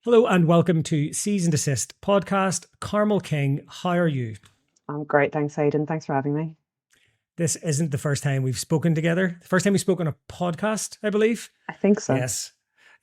Hello and welcome to Cease and Desist podcast. Carmel King, how are you? I'm great. Thanks, Aidan. Thanks for having me. This isn't the first time we've spoken together. The first time we spoke on a podcast, I believe. I think so. Yes.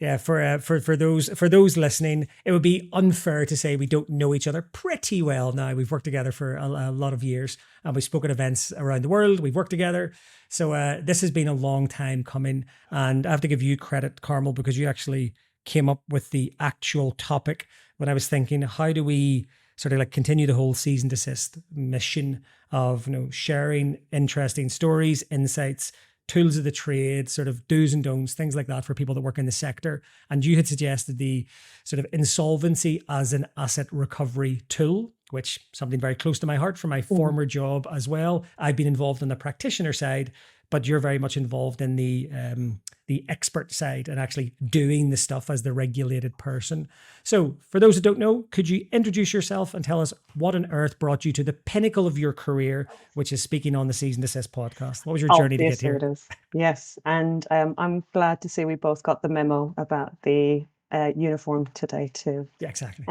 Yeah, for those listening, it would be unfair to say we don't know each other pretty well now. We've worked together for a lot of years, and we've spoken at events around the world. We've worked together, so this has been a long time coming. And I have to give you credit, Carmel, because you actually came up with the actual topic when I was thinking, how do we sort of like continue the whole cease and desist mission of sharing interesting stories, insights, tools of the trade, sort of do's and don'ts, things like that for people that work in the sector. And you had suggested the sort of insolvency as an asset recovery tool, which something very close to my heart from my former job as well. I've been involved on the practitioner side, but you're very much involved in the expert side and actually doing the stuff as the regulated person. So for those who don't know, could you introduce yourself and tell us what on earth brought you to the pinnacle of your career, which is speaking on the Cease and Desist podcast? What was your journey to get Obviously here? it is. Yes. And I'm glad to see we both got the memo about the uniform today too. Yeah, exactly.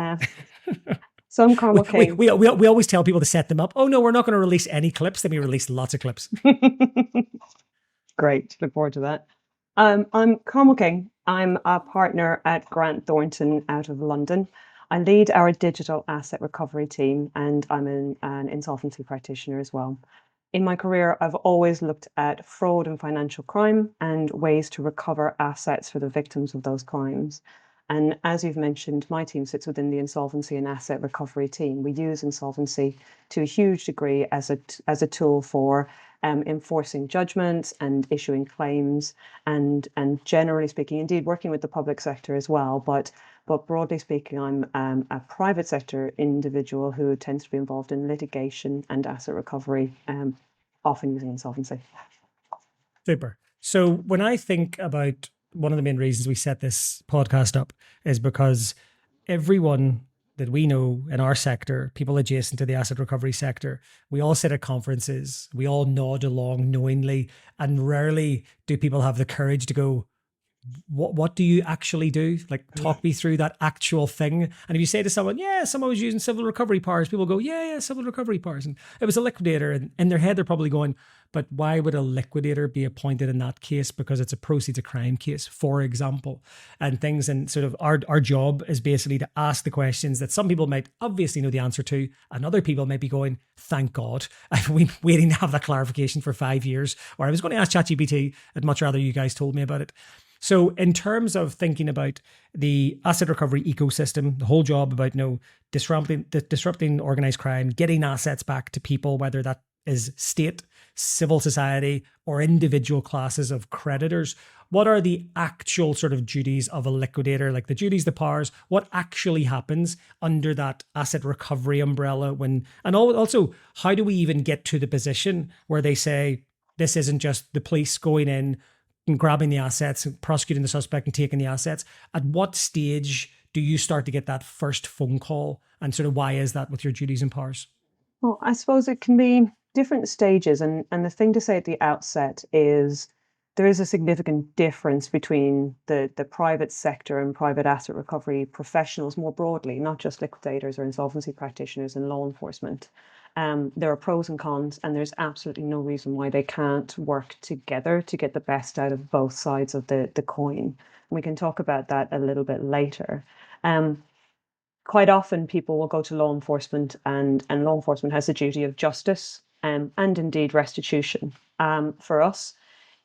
So I'm we, Carmel we, King. we always tell people to set them up. Oh no, we're not going to release any clips. Then we release lots of clips. Great. Look forward to that. I'm Carmel King. I'm a partner at Grant Thornton out of London. I lead our digital asset recovery team, and I'm an insolvency practitioner as well. In my career, I've always looked at fraud and financial crime and ways to recover assets for the victims of those crimes. And as you've mentioned, my team sits within the insolvency and asset recovery team. We use insolvency to a huge degree as a tool for enforcing judgments and issuing claims, and generally speaking, indeed working with the public sector as well. But broadly speaking, I'm a private sector individual who tends to be involved in litigation and asset recovery, often using insolvency. Super. So when I think about one of the main reasons we set this podcast up is because everyone that we know in our sector, people adjacent to the asset recovery sector, we all sit at conferences, we all nod along knowingly, and rarely do people have the courage to go, what do you actually do? Like, talk me through that actual thing. And if you say to someone, yeah, someone was using civil recovery powers, people go, yeah, civil recovery powers. And it was a liquidator. And in their head, they're probably going, but why would a liquidator be appointed in that case? Because it's a proceeds of crime case, for example, and things. And sort of our job is basically to ask the questions that some people might obviously know the answer to, and other people might be going, thank God, I've been waiting to have that clarification for 5 years. Or I was going to ask ChatGPT, I'd much rather you guys told me about it. So in terms of thinking about the asset recovery ecosystem, the whole job about disrupting organized crime, getting assets back to people, whether that is state, civil society, or individual classes of creditors, what are the actual sort of duties of a liquidator, like the duties, the powers, what actually happens under that asset recovery umbrella and also how do we even get to the position where they say, this isn't just the police going in and grabbing the assets and prosecuting the suspect and taking the assets. At what stage do you start to get that first phone call, and sort of why is that with your duties and powers? Well, I suppose it can be different stages. And the thing to say at the outset is there is a significant difference between the private sector and private asset recovery professionals more broadly, not just liquidators or insolvency practitioners and law enforcement. There are pros and cons, and there's absolutely no reason why they can't work together to get the best out of both sides of the coin. We can talk about that a little bit later. Quite often people will go to law enforcement, and law enforcement has the duty of justice, and indeed restitution. For us,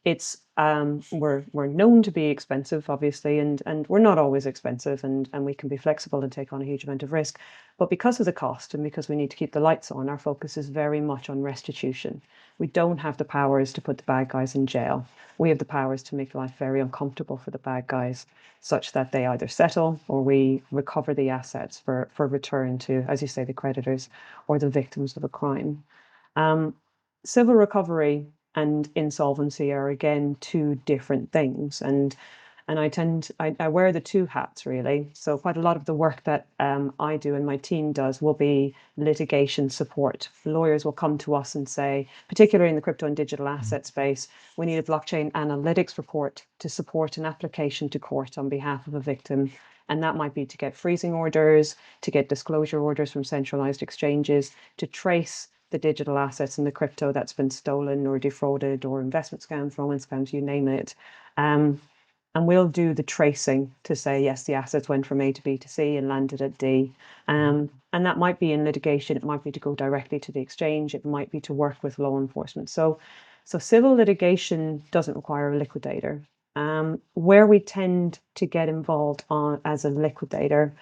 it's we're known to be expensive, obviously, and we're not always expensive, and we can be flexible and take on a huge amount of risk. But because of the cost and because we need to keep the lights on, our focus is very much on restitution. We don't have the powers to put the bad guys in jail. We have the powers to make life very uncomfortable for the bad guys, such that they either settle or we recover the assets for return to, as you say, the creditors or the victims of a crime. Civil recovery and insolvency are again two different things, and I wear the two hats really. So quite a lot of the work that I do and my team does will be litigation support. Lawyers will come to us and say, particularly in the crypto and digital asset space, we need a blockchain analytics report to support an application to court on behalf of a victim. And that might be to get freezing orders, to get disclosure orders from centralized exchanges, to trace the digital assets and the crypto that's been stolen or defrauded or investment scams, romance scams, you name it. And we'll do the tracing to say, yes, the assets went from A to B to C and landed at D. And that might be in litigation. It might be to go directly to the exchange. It might be to work with law enforcement. So civil litigation doesn't require a liquidator. Where we tend to get involved as a liquidator,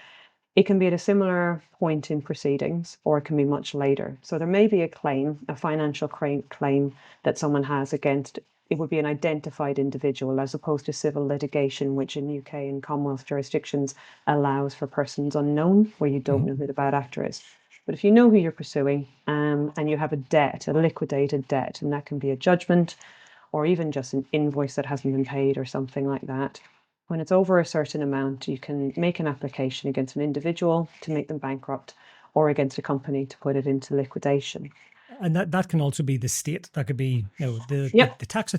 it can be at a similar point in proceedings, or it can be much later. So there may be a claim, a financial claim that someone has against, it would be an identified individual, as opposed to civil litigation, which in UK and Commonwealth jurisdictions allows for persons unknown, where you don't know who the bad actor is. But if you know who you're pursuing, and you have a debt, a liquidated debt, and that can be a judgment or even just an invoice that hasn't been paid or something like that, when it's over a certain amount, you can make an application against an individual to make them bankrupt, or against a company to put it into liquidation. And that can also be the state. That could be, the Yep, the tax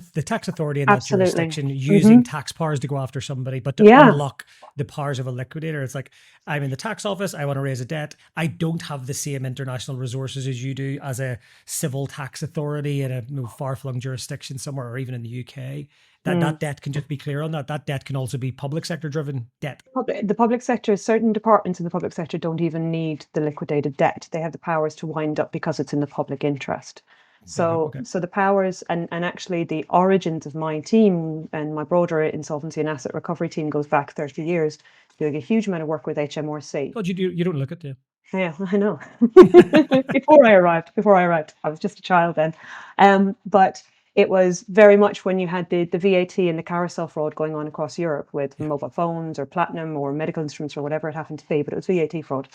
authority in that absolutely. jurisdiction using tax powers to go after somebody, but to Yeah. unlock the powers of a liquidator. It's like, I'm in the tax office, I want to raise a debt. I don't have the same international resources as you do as a civil tax authority in a far-flung jurisdiction somewhere, or even in the UK. That debt can just be clear on that. That debt can also be public sector driven debt. The public sector, certain departments in the public sector don't even need the liquidated debt. They have the powers to wind up because it's in the public interest. So, Okay. so the powers and actually the origins of my team and my broader insolvency and asset recovery team goes back 30 years, doing a huge amount of work with HMRC. God, you don't look at it. Yeah, I know. Before I arrived, I was just a child then. But it was very much when you had the VAT and the carousel fraud going on across Europe with mobile phones or platinum or medical instruments or whatever it happened to be, but it was VAT fraud.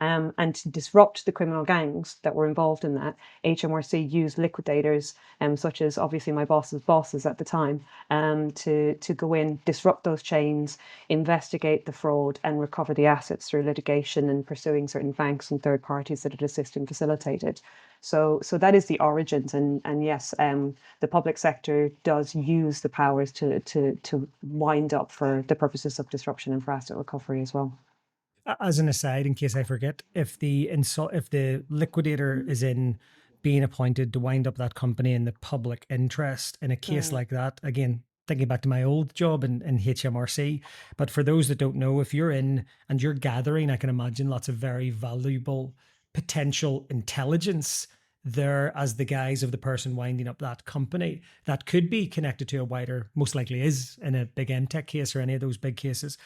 And to disrupt the criminal gangs that were involved in that, HMRC used liquidators, such as obviously my boss's bosses at the time, to go in, disrupt those chains, investigate the fraud, and recover the assets through litigation and pursuing certain banks and third parties that had assisted and facilitated. So that is the origins, and yes, the public sector does use the powers to wind up for the purposes of disruption and for asset recovery as well. As an aside, in case I forget, if the liquidator is in being appointed to wind up that company in the public interest, in a case like that, again, thinking back to my old job in HMRC, but for those that don't know, if you're in and you're gathering, I can imagine lots of very valuable potential intelligence there as the guise of the person winding up that company that could be connected to a wider, most likely is in a big MTech case or any of those big cases,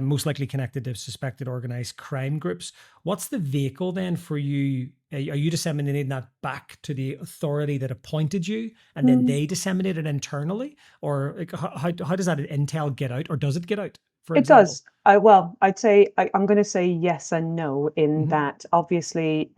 most likely connected to suspected organized crime groups. What's the vehicle then for you? Are you disseminating that back to the authority that appointed you and then they disseminate it internally? Or like, how does that intel get out, or does it get out, for It example? does. Well, I'd say I'm going to say yes and no in that obviously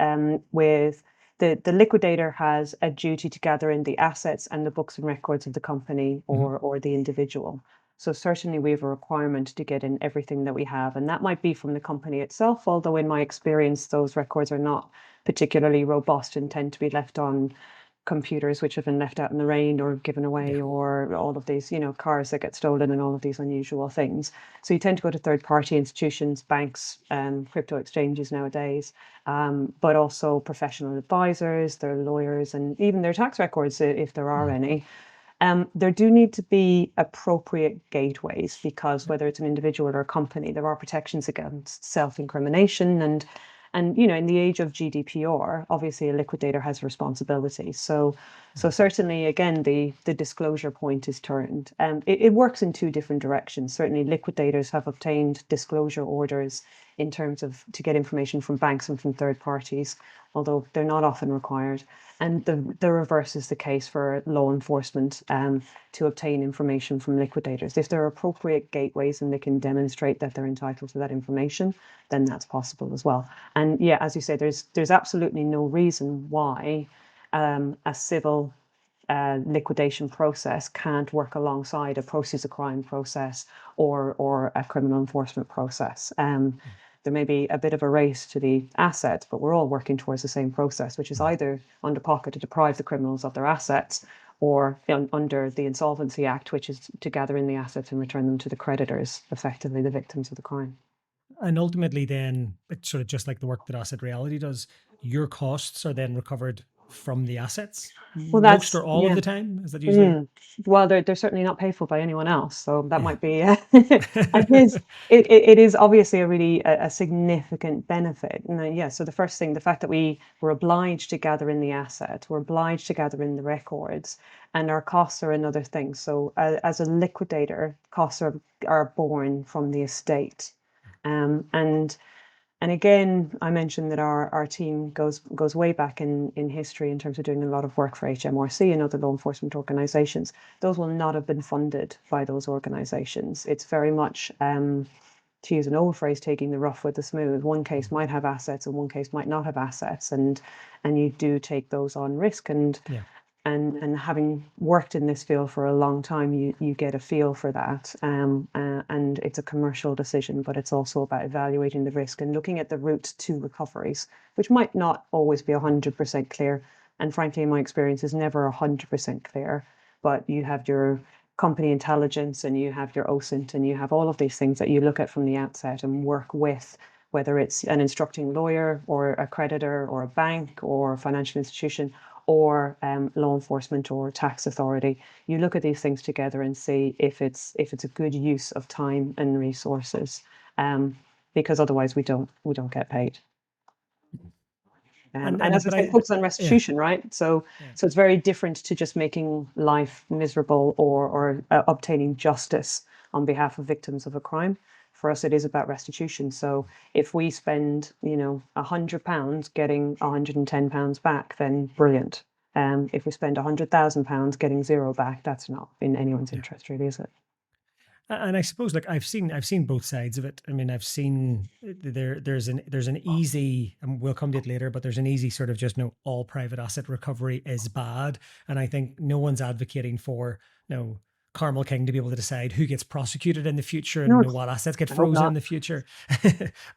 with the liquidator has a duty to gather in the assets and the books and records of the company or the individual. So certainly we have a requirement to get in everything that we have, and that might be from the company itself, although in my experience those records are not particularly robust and tend to be left on computers which have been left out in the rain or given away, or all of these, cars that get stolen and all of these unusual things. So you tend to go to third party institutions, banks, crypto exchanges nowadays, but also professional advisors, their lawyers, and even their tax records, if there are any. There do need to be appropriate gateways, because whether it's an individual or a company, there are protections against self-incrimination, and in the age of GDPR, obviously a liquidator has responsibility. So certainly, again, the disclosure point is turned. It works in two different directions. Certainly, liquidators have obtained disclosure orders in terms of to get information from banks and from third parties, although they're not often required. And the reverse is the case for law enforcement, to obtain information from liquidators. If there are appropriate gateways and they can demonstrate that they're entitled to that information, then that's possible as well. And yeah, as you say, there's absolutely no reason why a civil liquidation process can't work alongside a proceeds of crime process or a criminal enforcement process. There may be a bit of a race to the assets, but we're all working towards the same process, which is either under pocket to deprive the criminals of their assets, or under the Insolvency Act, which is to gather in the assets and return them to the creditors, effectively the victims of the crime. And ultimately, then it's sort of just like the work that Asset Reality does. Your costs are then recovered from the assets Well, most that's or all of yeah. the time. Is that usually? Mm. Well, they're certainly not paid for by anyone else, so that might be. And it is obviously a really a significant benefit. And yeah, so the first thing, the fact that we were obliged to gather in the asset, we're obliged to gather in the records, and our costs are another thing. So as a liquidator, costs are borne from the estate, and again, I mentioned that our team goes way back in history in terms of doing a lot of work for HMRC and other law enforcement organisations. Those will not have been funded by those organisations. It's very much, to use an old phrase, taking the rough with the smooth. One case might have assets and one case might not have assets, and you do take those on risk. Yeah. And having worked in this field for a long time, you get a feel for that. And it's a commercial decision, but it's also about evaluating the risk and looking at the route to recoveries, which might not always be 100% clear. And frankly, in my experience, is never 100% clear. But you have your company intelligence and you have your OSINT and you have all of these things that you look at from the outset and work with, whether it's an instructing lawyer or a creditor or a bank or a financial institution or law enforcement or tax authority. You look at these things together and see if it's a good use of time and resources, because otherwise we don't get paid. And as I But say, I, focus on yeah, restitution, right? So yeah. it's very different to just making life miserable or obtaining justice on behalf of victims of a crime. For us, it is about restitution. So if we spend, £100 getting £110 back, then brilliant. If we spend £100,000 getting zero back, that's not in anyone's Yeah. interest, really, is it? And I suppose, like, I've seen both sides of it. I mean, I've seen there's an easy, and we'll come to it later, but there's an easy sort of just no, all private asset recovery is bad, and I think no one's advocating for no Carmel King to be able to decide who gets prosecuted in the future and No, what assets get I hope frozen in not. the future.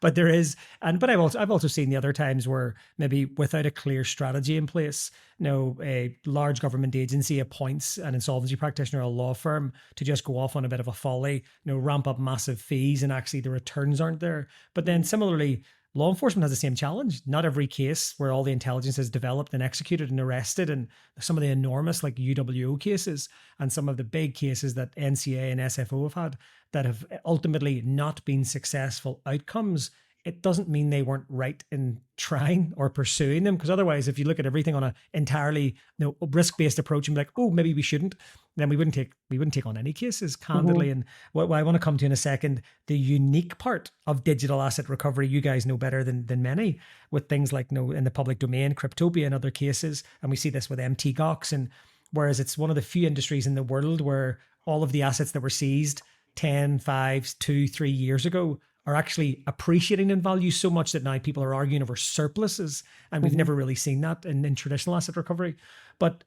But there is, and but I've also seen the other times where maybe without a clear strategy in place, a large government agency appoints an insolvency practitioner or a law firm to just go off on a bit of a folly, ramp up massive fees, and actually the returns aren't there. But then similarly, law enforcement has the same challenge. Not every case where all the intelligence is developed and executed and arrested, and some of the enormous like UWO cases and some of the big cases that NCA and SFO have had that have ultimately not been successful outcomes, it doesn't mean they weren't right in trying or pursuing them. Because otherwise, if you look at everything on an entirely risk-based approach and be like, oh, maybe we shouldn't, then we wouldn't take on any cases Mhm. candidly. And what I want to come to in a second, the unique part of digital asset recovery, you guys know better than many, with things like in the public domain, Cryptopia and other cases, and we see this with MTGOX, and whereas it's one of the few industries in the world where all of the assets that were seized 10, 5, 2, 3 years ago are actually appreciating in value so much that now people are arguing over surpluses, and we've Mhm. never really seen that in traditional asset recovery. But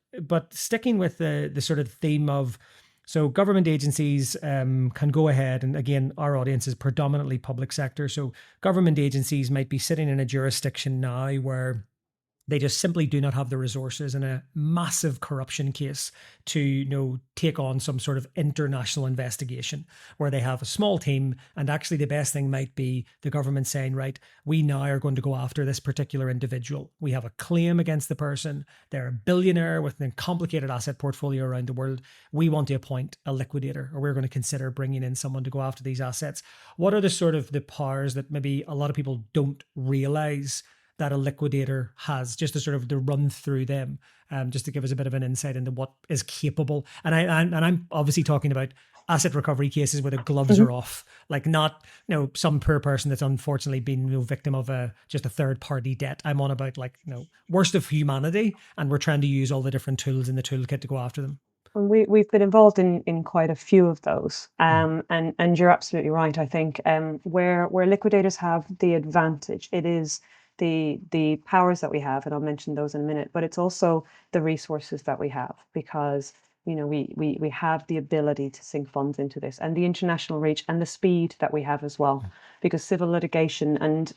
sticking with the sort of theme of, so government agencies can go ahead, and again, our audience is predominantly public sector, so government agencies might be sitting in a jurisdiction now where they just simply do not have the resources in a massive corruption case to take on some sort of international investigation, where they have a small team, and actually the best thing might be the government saying, right, we now are going to go after this particular individual. We have a claim against the person. They're a billionaire with a complicated asset portfolio around the world. We want to appoint a liquidator, or we're going to consider bringing in someone to go after these assets. What are the sort of the powers that maybe a lot of people don't realize that a liquidator has, just to sort of to run through them, just to give us a bit of an insight into what is capable? And I'm obviously talking about asset recovery cases where the gloves Mhm. are off, like not some poor person that's unfortunately been victim of just a third party debt. I'm on about like worst of humanity, and we're trying to use all the different tools in the toolkit to go after them. And we've been involved in quite a few of those, Mm, and you're absolutely right. I think where liquidators have the advantage, it is the powers that we have, and I'll mention those in a minute. But it's also the resources that we have, because we have the ability to sink funds into this, and the international reach and the speed that we have as well. Because civil litigation, and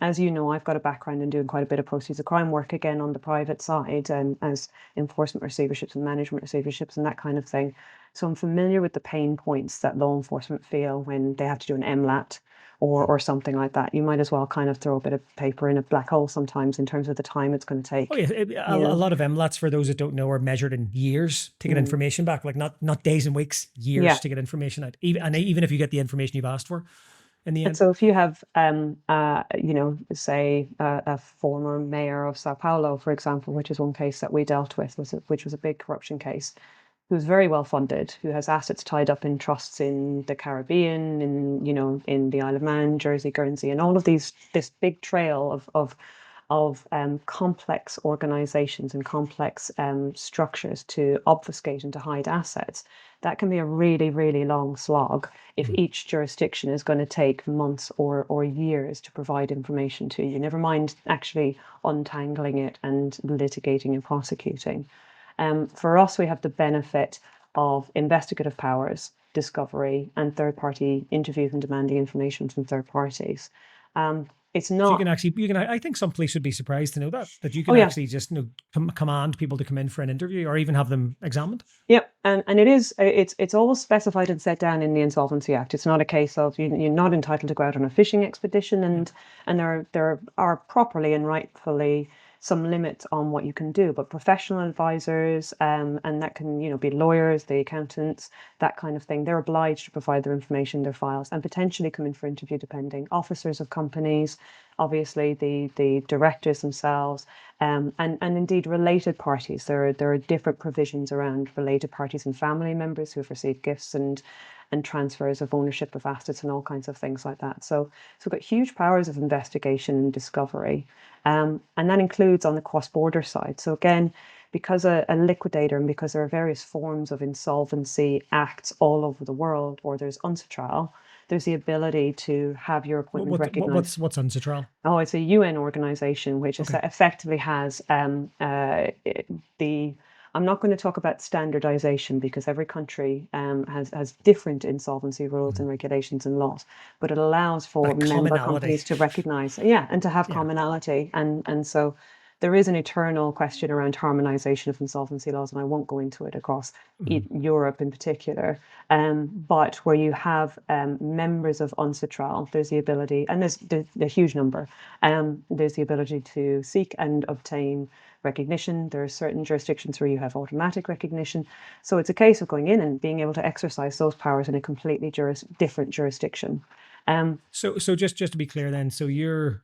as you know, I've got a background in doing quite a bit of proceeds of crime work again on the private side, and as enforcement receiverships and management receiverships and that kind of thing. So I'm familiar with the pain points that law enforcement feel when they have to do an MLAT, or something like that. You might as well kind of throw a bit of paper in a black hole sometimes in terms of the time it's going to take. Oh yeah, a lot of MLATs, for those that don't know, are measured in years to get information back, like not days and weeks, years to get information out. Even if you get the information you've asked for in the end. And so if you have, say a former mayor of Sao Paulo, for example, which is one case that we dealt with, which was a big corruption case, who's very well funded, who has assets tied up in trusts in the Caribbean, in the Isle of Man, Jersey, Guernsey, and all of this big trail of complex organizations and complex structures to obfuscate and to hide assets. That can be a really, really long slog if each jurisdiction is going to take months or years to provide information to you, never mind actually untangling it and litigating and prosecuting. For us, we have the benefit of investigative powers, discovery, and third-party interviews and demanding information from third parties. It's not. So you can. I think some police would be surprised to know that you can actually just command people to come in for an interview or even have them examined. Yep, and it's all specified and set down in the Insolvency Act. It's not a case of you're not entitled to go out on a fishing expedition, and there are properly and rightfully some limits on what you can do, but professional advisors, and that can be lawyers, the accountants, that kind of thing. They're obliged to provide their information, their files, and potentially come in for interview, depending. Officers of companies, obviously the directors themselves, and indeed related parties. There are different provisions around related parties and family members who have received gifts and transfers of ownership of assets and all kinds of things like that. So we've got huge powers of investigation and discovery. And that includes on the cross-border side. So again, because a liquidator and because there are various forms of insolvency acts all over the world, or there's UNCITRAL, there's the ability to have your appointment recognized. What's UNCITRAL? Oh, it's a UN organization which effectively has I'm not going to talk about standardization because every country has different insolvency rules and regulations and laws, but it allows for member companies to recognize, and to have commonality. And so there is an eternal question around harmonization of insolvency laws, and I won't go into it across Europe in particular. But where you have members of UNCITRAL, there's the ability, and there's a huge number, there's the ability to seek and obtain recognition. There are certain jurisdictions where you have automatic recognition. So it's a case of going in and being able to exercise those powers in a completely different jurisdiction. So just to be clear then, so you're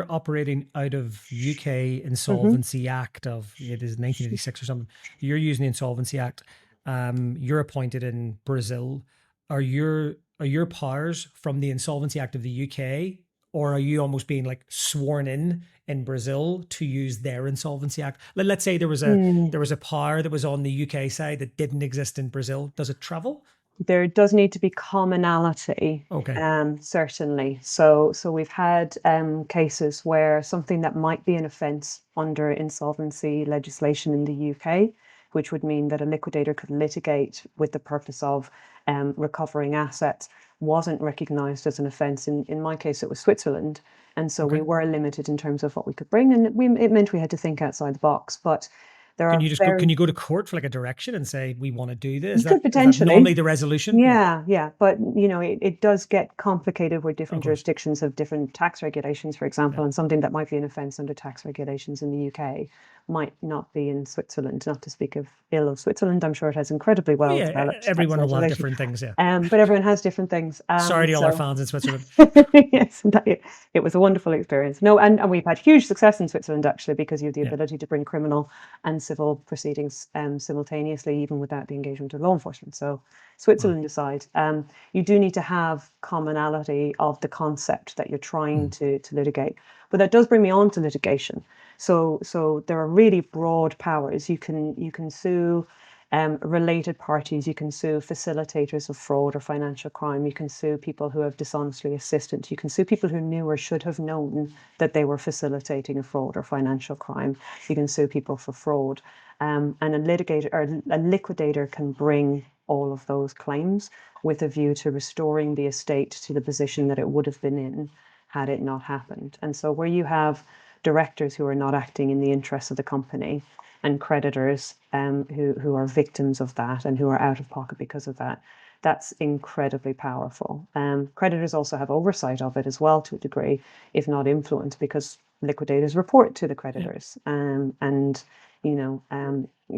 operating out of UK Insolvency Act of, it is 1986 or something. You're using the Insolvency Act. You're appointed in Brazil. Are your powers from the Insolvency Act of the UK, or are you almost being like sworn in Brazil to use their Insolvency Act? Let's say there was a power that was on the UK side that didn't exist in Brazil. Does it travel? There does need to be commonality, certainly. So we've had cases where something that might be an offence under insolvency legislation in the UK, which would mean that a liquidator could litigate with the purpose of recovering assets, wasn't recognised as an offence. In my case, it was Switzerland. And so we were limited in terms of what we could bring, and it meant we had to think outside the box. But can you go to court for like a direction and say we want to do this? You could potentially. Is that normally the resolution? Yeah. But it does get complicated where different jurisdictions have different tax regulations, for example, and something that might be an offence under tax regulations in the UK might not be in Switzerland. Not to speak ill of Switzerland, I'm sure it has incredibly well developed. Everyone will have different things, but everyone has different things. Sorry to all our fans in Switzerland. Yes, it was a wonderful experience. No, and we've had huge success in Switzerland actually, because you have the ability to bring criminal and civil proceedings simultaneously, even without the engagement of law enforcement. So Switzerland aside, you do need to have commonality of the concept that you're trying to litigate. But that does bring me on to litigation. So there are really broad powers. You can sue related parties. You can sue facilitators of fraud or financial crime. You can sue people who have dishonestly assisted. You can sue people who knew or should have known that they were facilitating a fraud or financial crime. You can sue people for fraud. And a liquidator can bring all of those claims with a view to restoring the estate to the position that it would have been in had it not happened. And so where you have directors who are not acting in the interests of the company, and creditors who are victims of that and who are out of pocket because of that, that's incredibly powerful. Creditors also have oversight of it as well to a degree, if not influence, because liquidators report to the creditors, and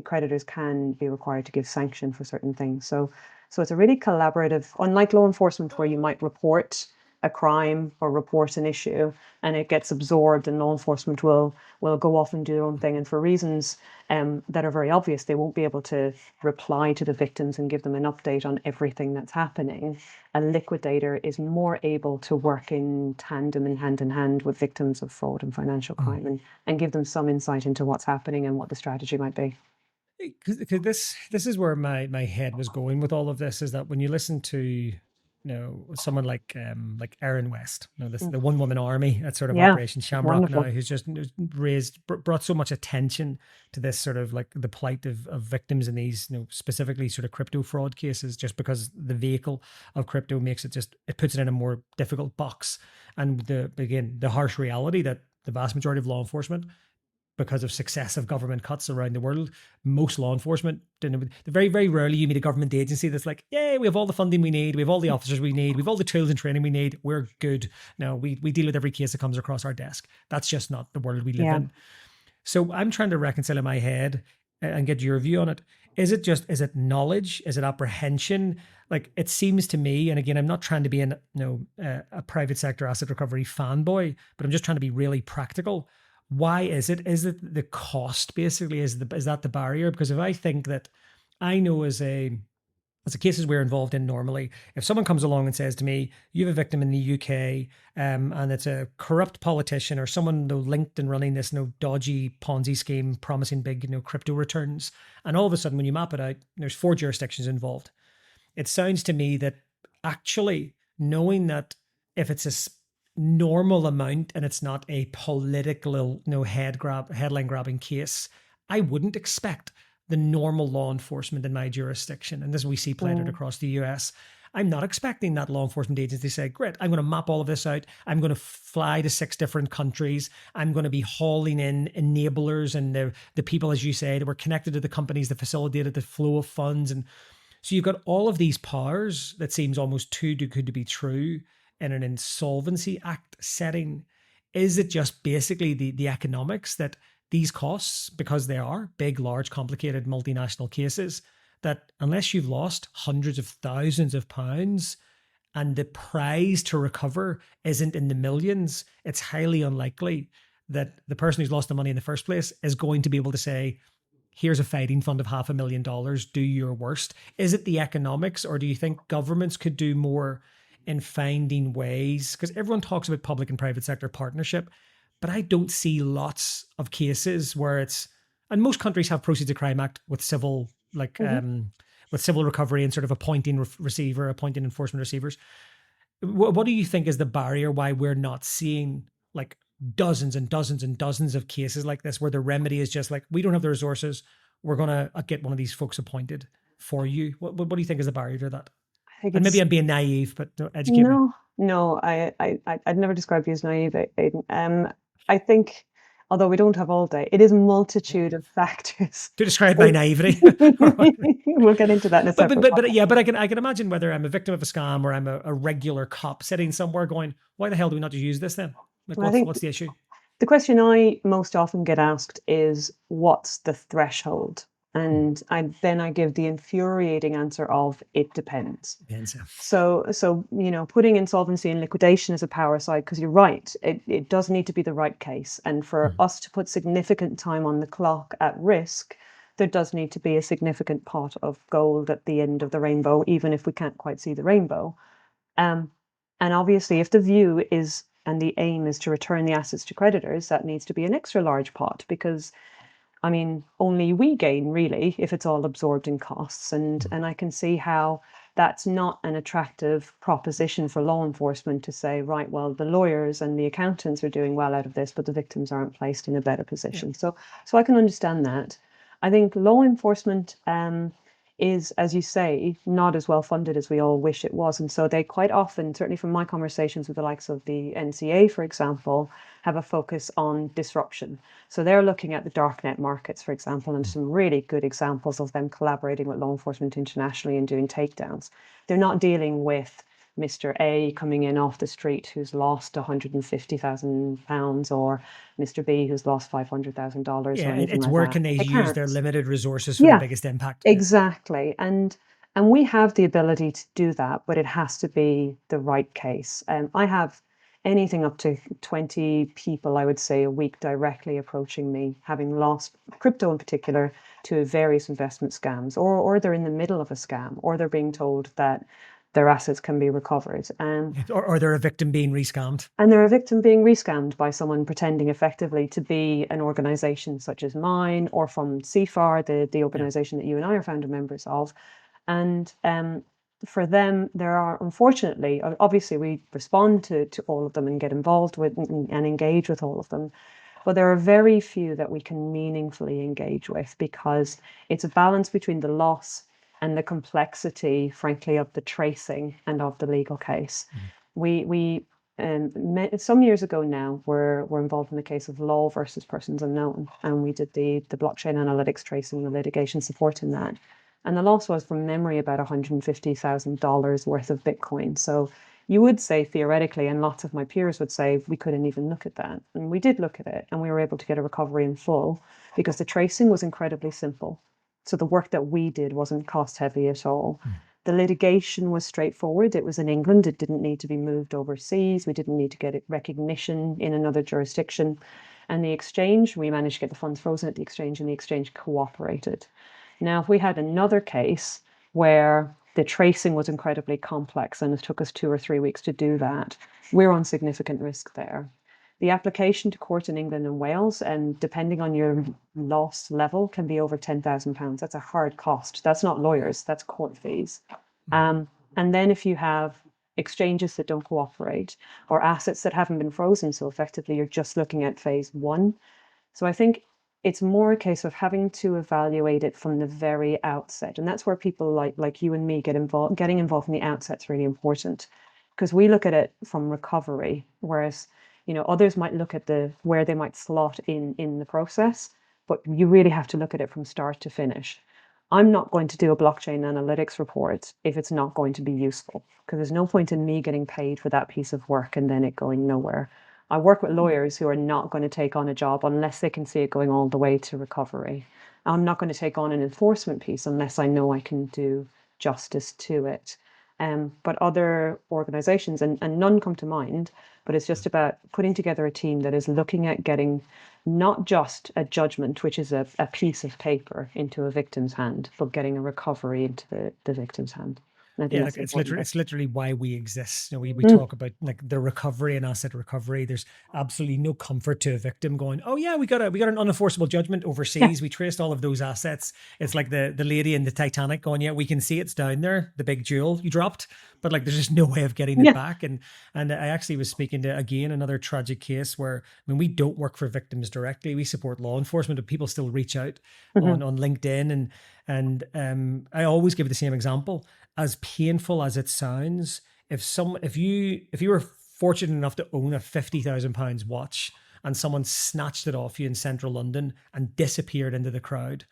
creditors can be required to give sanction for certain things. So it's a really collaborative, unlike law enforcement, where you might report a crime or report an issue and it gets absorbed, and law enforcement will go off and do their own thing. And for reasons that are very obvious, they won't be able to reply to the victims and give them an update on everything that's happening. A liquidator is more able to work in tandem and hand in hand with victims of fraud and financial crime, and give them some insight into what's happening and what the strategy might be. Because this is where my head was going with all of this, is that when you listen to someone like Erin West, the one woman army at sort of Yeah, Operation Shamrock wonderful. now, who's just brought so much attention to this sort of like the plight of victims in these specifically sort of crypto fraud cases, just because the vehicle of crypto makes it it puts it in a more difficult box. And the harsh reality that the vast majority of law enforcement, because of successive government cuts around the world, most law enforcement, very, very rarely you meet a government agency that's like, yeah, we have all the funding we need, we have all the officers we need, we have all the tools and training we need, we're good. No, we deal with every case that comes across our desk. That's just not the world we live in. So I'm trying to reconcile in my head and get your view on it. Is it knowledge? Is it apprehension? Like, it seems to me, and again, I'm not trying to be a private sector asset recovery fanboy, but I'm just trying to be really practical. Why is it? Is it the cost basically? Is that the barrier? Because if I think that I know as the cases we're involved in normally, if someone comes along and says to me, you have a victim in the UK, and it's a corrupt politician or someone linked and running this dodgy Ponzi scheme promising big crypto returns, and all of a sudden when you map it out, there's 4 jurisdictions involved. It sounds to me that actually knowing that if it's a normal amount and it's not a political headline grabbing case, I wouldn't expect the normal law enforcement in my jurisdiction, and this we see played out across the US, I'm not expecting that law enforcement agency to say, great, I'm going to map all of this out, I'm going to fly to 6 different countries, I'm going to be hauling in enablers and the people, as you say, that were connected to the companies that facilitated the flow of funds. And so you've got all of these powers that seems almost too good to be true in an insolvency act setting. Is it just basically the economics that these costs, because they are big, large, complicated multinational cases, that unless you've lost hundreds of thousands of pounds and the prize to recover isn't in the millions, it's highly unlikely that the person who's lost the money in the first place is going to be able to say, here's a fighting fund of $500,000, do your worst. Is it the economics, or do you think governments could do more in finding ways? Because everyone talks about public and private sector partnership, but I don't see lots of cases where and most countries have Proceeds of Crime Act with civil, with civil recovery and sort of appointing enforcement receivers. What do you think is the barrier why we're not seeing like dozens and dozens and dozens of cases like this, where the remedy is just like, we don't have the resources, we're going to get one of these folks appointed for you? What do you think is the barrier to that? I think And maybe I'm being naive, but educate me. No, I'd never describe you as naive, Aidan. I think, although we don't have all day, it is a multitude of factors. To describe my naivety. We'll get into that in a separate but I can imagine whether I'm a victim of a scam or I'm a regular cop sitting somewhere going, why the hell do we not just use this then? Like, what's the issue? The question I most often get asked is, what's the threshold? And I give the infuriating answer of, it depends. So putting insolvency and liquidation as a power side, because you're right, it does need to be the right case. And for us to put significant time on the clock at risk, there does need to be a significant pot of gold at the end of the rainbow, even if we can't quite see the rainbow. And obviously, if the view is, and the aim is to return the assets to creditors, that needs to be an extra large pot, because I mean, only we gain really if it's all absorbed in costs. And I can see how that's not an attractive proposition for law enforcement to say, right, well, the lawyers and the accountants are doing well out of this, but the victims aren't placed in a better position. So I can understand that. I think law enforcement is, as you say, not as well funded as we all wish it was. And so they quite often, certainly from my conversations with the likes of the NCA, for example, have a focus on disruption. So they're looking at the darknet markets, for example, and some really good examples of them collaborating with law enforcement internationally and doing takedowns. They're not dealing with Mr. A coming in off the street who's lost £150,000 or Mr. B who's lost $500,000 or Yeah, anything it's like where that. can they They use their can't. limited resources for the Yeah, biggest impact? Yeah. exactly. And we have the ability to do that, but it has to be the right case. And I have anything up to 20 people, I would say, a week directly approaching me, having lost crypto in particular to various investment scams, or they're in the middle of a scam, or they're being told that their assets can be recovered. Or they're a victim being rescammed. And they're a victim being rescammed by someone pretending effectively to be an organization such as mine or from CFAR, the Yeah. organization that you and I are founder members of. And for them, there are, unfortunately, obviously we respond to all of them and get involved with and engage with all of them. But there are very few that we can meaningfully engage with because it's a balance between the loss and the complexity, frankly, of the tracing and of the legal case. We some years ago now were involved in the case of Law versus Persons Unknown, and we did the blockchain analytics tracing, the litigation support in that. And the loss was, from memory, about $150,000 worth of Bitcoin. So you would say theoretically, and lots of my peers would say, we couldn't even look at that. And we did look at it, and we were able to get a recovery in full because the tracing was incredibly simple. So the work that we did wasn't cost heavy at all. The litigation was straightforward. It was in England. It didn't need to be moved overseas. We didn't need to get recognition in another jurisdiction. And the exchange, we managed to get the funds frozen at the exchange, and the exchange cooperated. Now, if we had another case where the tracing was incredibly complex and it took us 2 or 3 weeks to do that, we're on significant risk there. The application to court in England and Wales, and depending on your loss level, can be over £10,000. That's a hard cost. That's not lawyers, that's court fees. And then if you have exchanges that don't cooperate or assets that haven't been frozen, so effectively you're just looking at phase one. So I think it's more a case of having to evaluate it from the very outset. And that's where people like you and me get involved. Getting involved from the outset is really important because we look at it from recovery, whereas others might look at where they might slot in the process, but you really have to look at it from start to finish. I'm not going to do a blockchain analytics report if it's not going to be useful, because there's no point in me getting paid for that piece of work and then it going nowhere. I work with lawyers who are not going to take on a job unless they can see it going all the way to recovery. I'm not going to take on an enforcement piece unless I know I can do justice to it. But other organizations, and none come to mind, but it's just about putting together a team that is looking at getting not just a judgment, which is a piece of paper, into a victim's hand, but getting a recovery into the victim's hand. And I think Yeah, that's like the important bit. it's literally why we exist. We Mm, talk about like the recovery and asset recovery. There's absolutely no comfort to a victim going, "Oh yeah, we got an unenforceable judgment yeah, overseas. We traced all of those assets." It's like the lady in the Titanic going, "Yeah, we can see it's down there, the big jewel you dropped, but like there's just no way of getting it yeah. back." And I actually was speaking to, again, another tragic case where, I mean, we don't work for victims directly. We support law enforcement, but people still reach out Mhm. on LinkedIn, and I always give the same example. As painful as it sounds, if you were fortunate enough to own a £50,000 watch and someone snatched it off you in central London and disappeared into the crowd,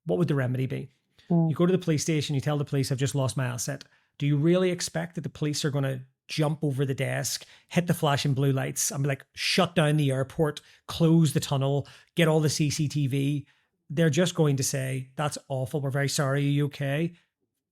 what would the remedy be? Mm. You go to the police station, you tell the police, "I've just lost my asset." Do you really expect that the police are going to jump over the desk, hit the flashing blue lights, and be like, shut down the airport, close the tunnel, get all the CCTV? They're just going to say, "That's awful. We're very sorry. Are you okay?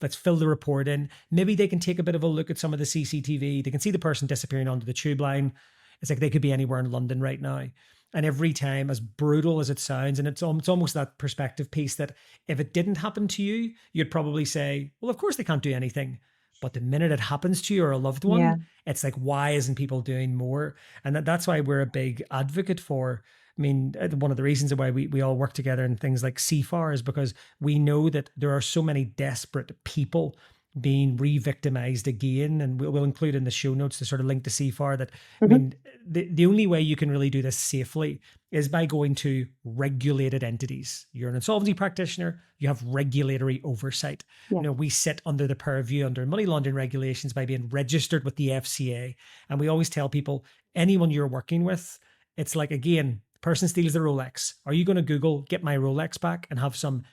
Let's fill the report in." Maybe they can take a bit of a look at some of the CCTV. They can see the person disappearing onto the tube line. It's like they could be anywhere in London right now. And every time, as brutal as it sounds, and it's almost that perspective piece that if it didn't happen to you, you'd probably say, well, of course they can't do anything. But the minute it happens to you or a loved Yeah. one, it's like, why isn't people doing more? And that's why we're a big advocate for. I mean, one of the reasons why we all work together in things like CFAR is because we know that there are so many desperate people being re-victimized again. And we'll include in the show notes the sort of link to CFAR that, I Hmm. mean, the only way you can really do this safely is by going to regulated entities. You're an insolvency practitioner, you have regulatory oversight. Yeah. We sit under the purview under money laundering regulations by being registered with the FCA. And we always tell people, anyone you're working with, it's like, again, person steals the Rolex. Are you going to Google, get my Rolex back, and have some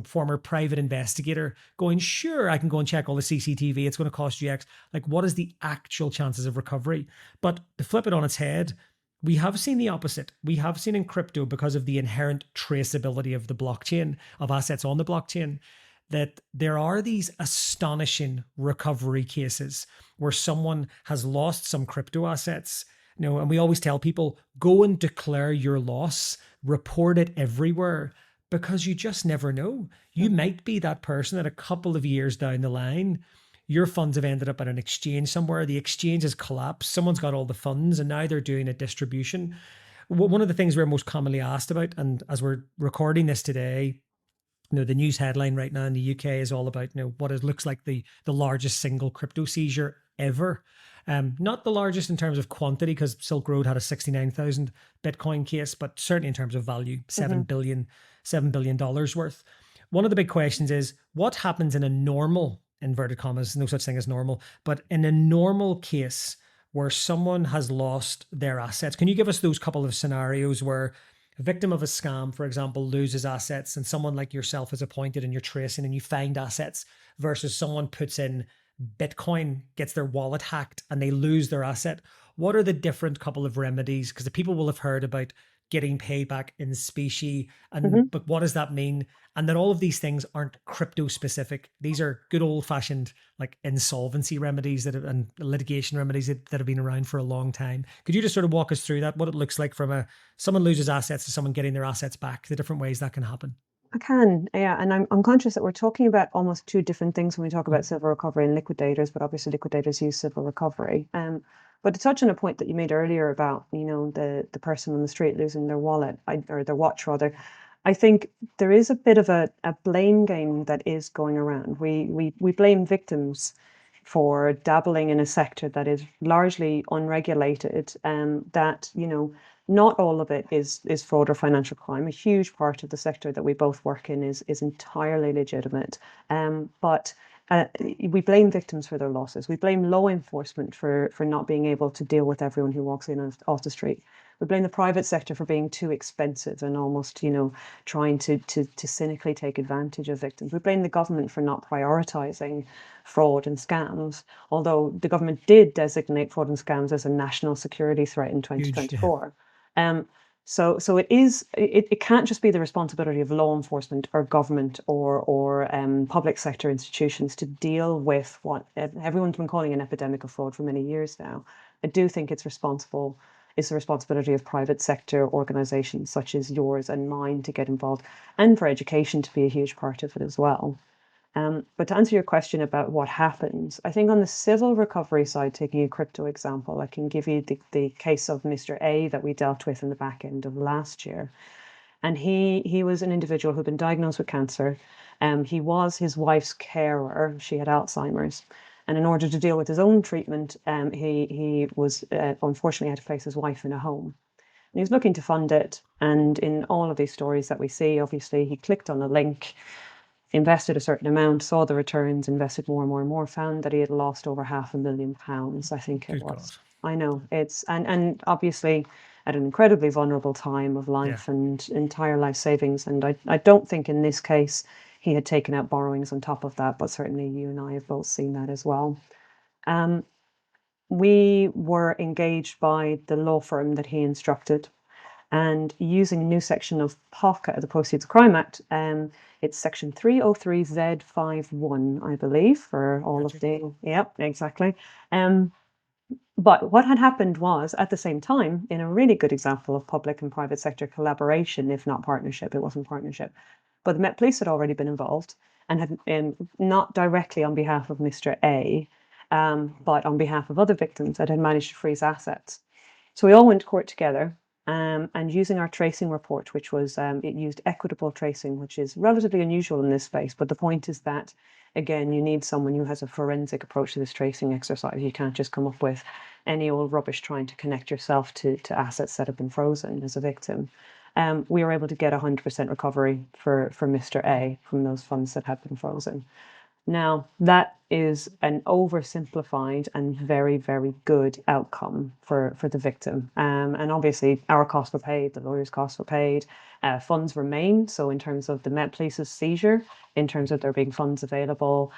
former private investigator going, sure, I can go and check all the CCTV. It's going to cost you X. Like, what is the actual chances of recovery? But to flip it on its head, we have seen the opposite. We have seen in crypto, because of the inherent traceability of the blockchain, of assets on the blockchain, that there are these astonishing recovery cases where someone has lost some crypto assets. And we always tell people, go and declare your loss, report it everywhere, because you just never know. You might be that person that a couple of years down the line, your funds have ended up at an exchange somewhere. The exchange has collapsed. Someone's got all the funds and now they're doing a distribution. One of the things we're most commonly asked about, and as we're recording this today, the news headline right now in the UK is all about what it looks like the largest single crypto seizure ever. Not the largest in terms of quantity, because Silk Road had a 69,000 Bitcoin case, but certainly in terms of value, $7 billion worth. One of the big questions is, what happens in a normal, inverted commas, no such thing as normal, but in a normal case where someone has lost their assets? Can you give us those couple of scenarios where a victim of a scam, for example, loses assets and someone like yourself is appointed and you're tracing and you find assets, versus someone puts in Bitcoin, gets their wallet hacked and they lose their asset? What are the different couple of remedies? Because the people will have heard about getting paid back in specie, Hmm. but what does that mean? And that all of these things aren't crypto specific. These are good old fashioned like insolvency remedies and litigation remedies that have been around for a long time. Could you just sort of walk us through that, what it looks like from someone loses assets to someone getting their assets back, the different ways that can happen? I can, yeah, and I'm conscious that we're talking about almost two different things when we talk about civil recovery and liquidators, but obviously liquidators use civil recovery. But to touch on a point that you made earlier about, the person on the street losing their wallet, or their watch rather, I think there is a bit of a blame game that is going around. We blame victims for dabbling in a sector that is largely unregulated, and that not all of it is fraud or financial crime. A huge part of the sector that we both work in is entirely legitimate, but we blame victims for their losses. We blame law enforcement for not being able to deal with everyone who walks in off the street. We blame the private sector for being too expensive and almost, trying to cynically take advantage of victims. We blame the government for not prioritizing fraud and scams, although the government did designate fraud and scams as a national security threat in Huge, yeah. 2024. So it can't just be the responsibility of law enforcement or government or public sector institutions to deal with what everyone's been calling an epidemic of fraud for many years now. I do think it's the responsibility of private sector organizations such as yours and mine to get involved, and for education to be a huge part of it as well. But to answer your question about what happens, I think on the civil recovery side, taking a crypto example, I can give you the case of Mr. A that we dealt with in the back end of last year. And he was an individual who'd been diagnosed with cancer. He was his wife's carer. She had Alzheimer's. And in order to deal with his own treatment, he was unfortunately had to place his wife in a home. And he was looking to fund it. And in all of these stories that we see, obviously, he clicked on a link, invested a certain amount, saw the returns, invested more and more and more, found that he had lost over £500,000, I think it Good was. God. I know it's, and obviously at an incredibly vulnerable time of Yeah. life and entire life savings. And I don't think in this case he had taken out borrowings on top of that, but certainly you and I have both seen that as well. Um, we were engaged by the law firm that he instructed, and using a new section of POCA, the Proceeds of Crime Act, it's section 303Z51, I believe, for all of Gotcha. the, yep, exactly. But what had happened was, at the same time, in a really good example of public and private sector collaboration, if not partnership, it wasn't partnership, but the Met Police had already been involved and had, not directly on behalf of Mr. A, but on behalf of other victims that had managed to freeze assets. So we all went to court together, and using our tracing report, which was, it used equitable tracing, which is relatively unusual in this space. But the point is that again, you need someone who has a forensic approach to this tracing exercise. You can't just come up with any old rubbish trying to connect yourself to assets that have been frozen as a victim. We were able to get 100% recovery for Mr. A from those funds that had been frozen. Now, that is an oversimplified and very, very good outcome for the victim. And obviously, our costs were paid, the lawyer's costs were paid, funds remain. So, in terms of the Met Police's seizure, in terms of there being funds available,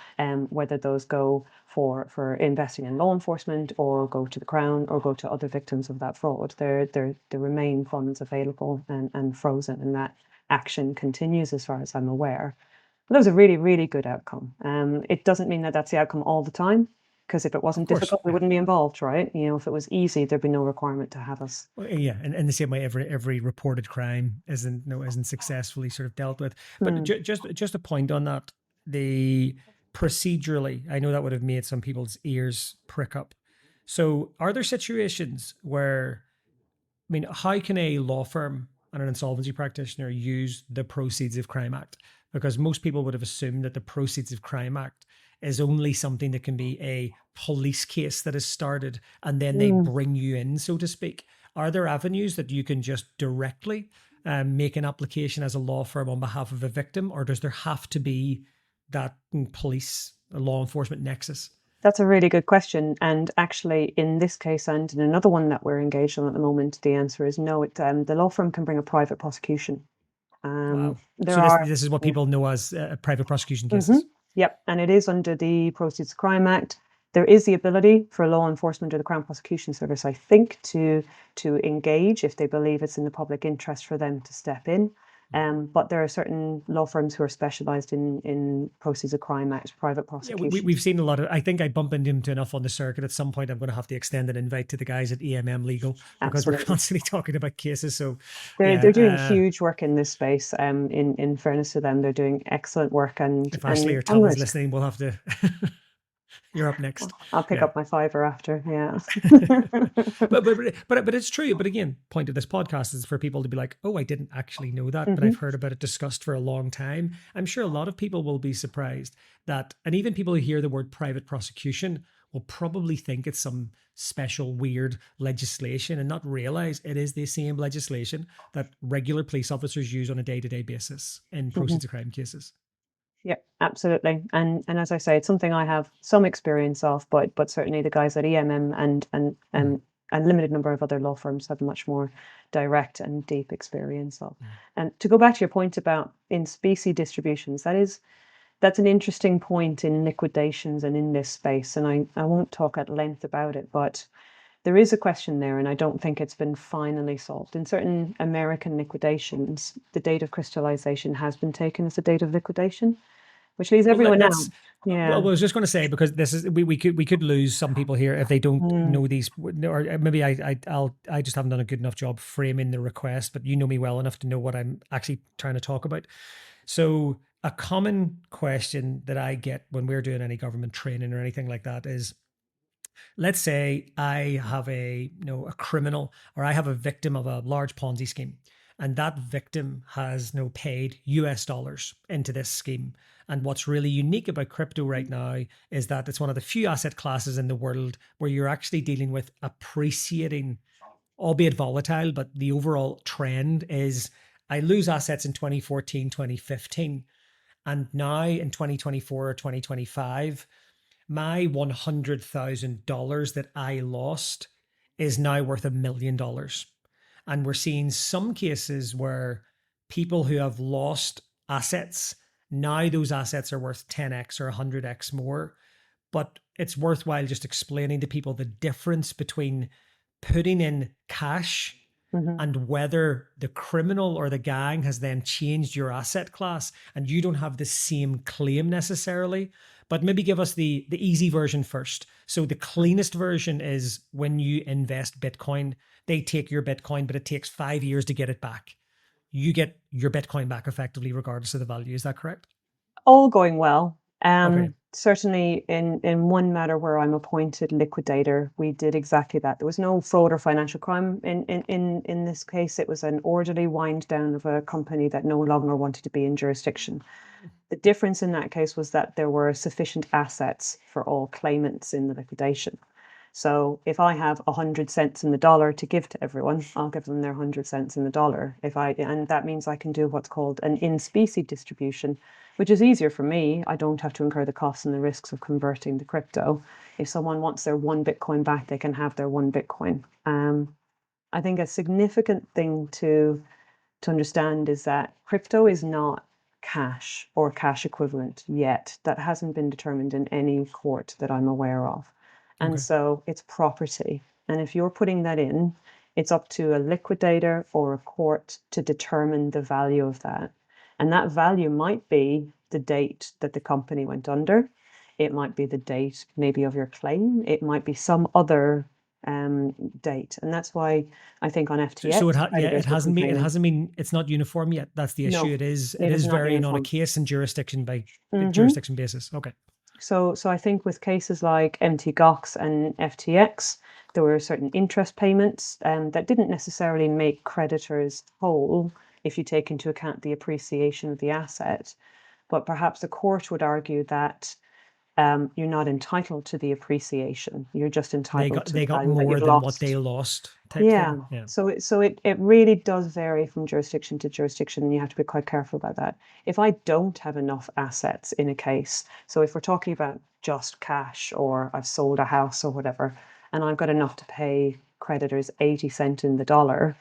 whether those go for investing in law enforcement or go to the Crown or go to other victims of that fraud, there remain funds available and frozen, and that action continues as far as I'm aware. That was a really, really good outcome. It doesn't mean that that's the outcome all the time, because if it wasn't difficult, we wouldn't be involved, right? If it was easy, there'd be no requirement to have us. Well, yeah, and in the same way, every reported crime isn't successfully sort of dealt with. But just a point on that, the procedurally, I know that would have made some people's ears prick up. So, are there situations where, I mean, how can a law firm and an insolvency practitioner use the Proceeds of Crime Act? Because most people would have assumed that the Proceeds of Crime Act is only something that can be a police case that is started and then they bring you in, so to speak. Are there avenues that you can just directly make an application as a law firm on behalf of a victim, or does there have to be that police law enforcement nexus? That's a really good question. And actually, in this case and in another one that we're engaged on at the moment, the answer is no. The law firm can bring a private prosecution. Wow. So this is what people know as private prosecution cases. Yep. And it is under the Proceeds of Crime Act. There is the ability for law enforcement or the Crown Prosecution Service, I think, to engage if they believe it's in the public interest for them to step in. But there are certain law firms who are specialised in Proceeds of Crime Act, private prosecution. Yeah, we've seen a lot of, I think I bump into enough on the circuit. At some point, I'm going to have to extend an invite to the guys at EMM Legal, because we're constantly talking about cases. So they're doing huge work in this space. In fairness to them, they're doing excellent work. And if Ashley or Tom is listening, we'll have to... You're up next. I'll pick up my fiver after. Yeah. but it's true. But again, point of this podcast is for people to be like, oh, I didn't actually know that, but I've heard about it discussed for a long time. I'm sure a lot of people will be surprised that, and even people who hear the word private prosecution will probably think it's some special weird legislation and not realize it is the same legislation that regular police officers use on a day-to-day basis in proceeds of crime cases. Yeah, absolutely. And as I say, it's something I have some experience of, but certainly the guys at EMM and limited number of other law firms have much more direct and deep experience of. And to go back to your point about in specie distributions, that's an interesting point in liquidations and in this space. And I won't talk at length about it, but there is a question there, and I don't think it's been finally solved. In certain American liquidations, the date of crystallization has been taken as the date of liquidation, which leaves everyone out. Yeah. Well, I was just going to say, because this is we could lose some people here if they don't know these, or maybe I just haven't done a good enough job framing the request. But you know me well enough to know what I'm actually trying to talk about. So a common question that I get when we're doing any government training or anything like that is, let's say I have a criminal, or I have a victim of a large Ponzi scheme, and that victim has paid US dollars into this scheme. And what's really unique about crypto right now is that it's one of the few asset classes in the world where you're actually dealing with appreciating, albeit volatile, but the overall trend is I lose assets in 2014, 2015, and now in 2024 or 2025, my $100,000 that I lost is now worth $1 million. And we're seeing some cases where people who have lost assets, now those assets are worth 10x or 100x more. But it's worthwhile just explaining to people the difference between putting in cash and whether the criminal or the gang has then changed your asset class and you don't have the same claim necessarily. But maybe give us the easy version first. So the cleanest version is when you invest Bitcoin, they take your Bitcoin, but it takes 5 years to get it back. You get your Bitcoin back effectively, regardless of the value. Is that correct? All going well. Okay. Certainly in one matter where I'm appointed liquidator, we did exactly that. There was no fraud or financial crime in this case. It was an orderly wind down of a company that no longer wanted to be in jurisdiction. The difference in that case was that there were sufficient assets for all claimants in the liquidation. So if I have 100 cents in the dollar to give to everyone, I'll give them their 100 cents in the dollar. And that means I can do what's called an in specie distribution, which is easier for me. I don't have to incur the costs and the risks of converting the crypto. If someone wants their one Bitcoin back, they can have their one Bitcoin. I think a significant thing to understand is that crypto is not cash or cash equivalent yet. That hasn't been determined in any court that I'm aware of. And Okay. so it's property. And if you're putting that in, it's up to a liquidator or a court to determine the value of that. And that value might be the date that the company went under. It might be the date maybe of your claim. It might be some other date. And that's why I think on So FTX, it creditors were hasn't been, complaining. it's not uniform yet. That's the issue. No, It it is is not varying on a uniform. case and jurisdiction by Hmm. jurisdiction basis. Okay. So I think with cases like MT Gox and FTX, there were certain interest payments that didn't necessarily make creditors whole if you take into account the appreciation of the asset. But perhaps the court would argue that you're not entitled to the appreciation. You're just entitled to They the got value that more you've than what they lost. lost type Yeah. thing. Yeah. So it really does vary from jurisdiction to jurisdiction, and you have to be quite careful about that. If I don't have enough assets in a case, so if we're talking about just cash or I've sold a house or whatever, and I've got enough to pay creditors 80 cents in the dollar,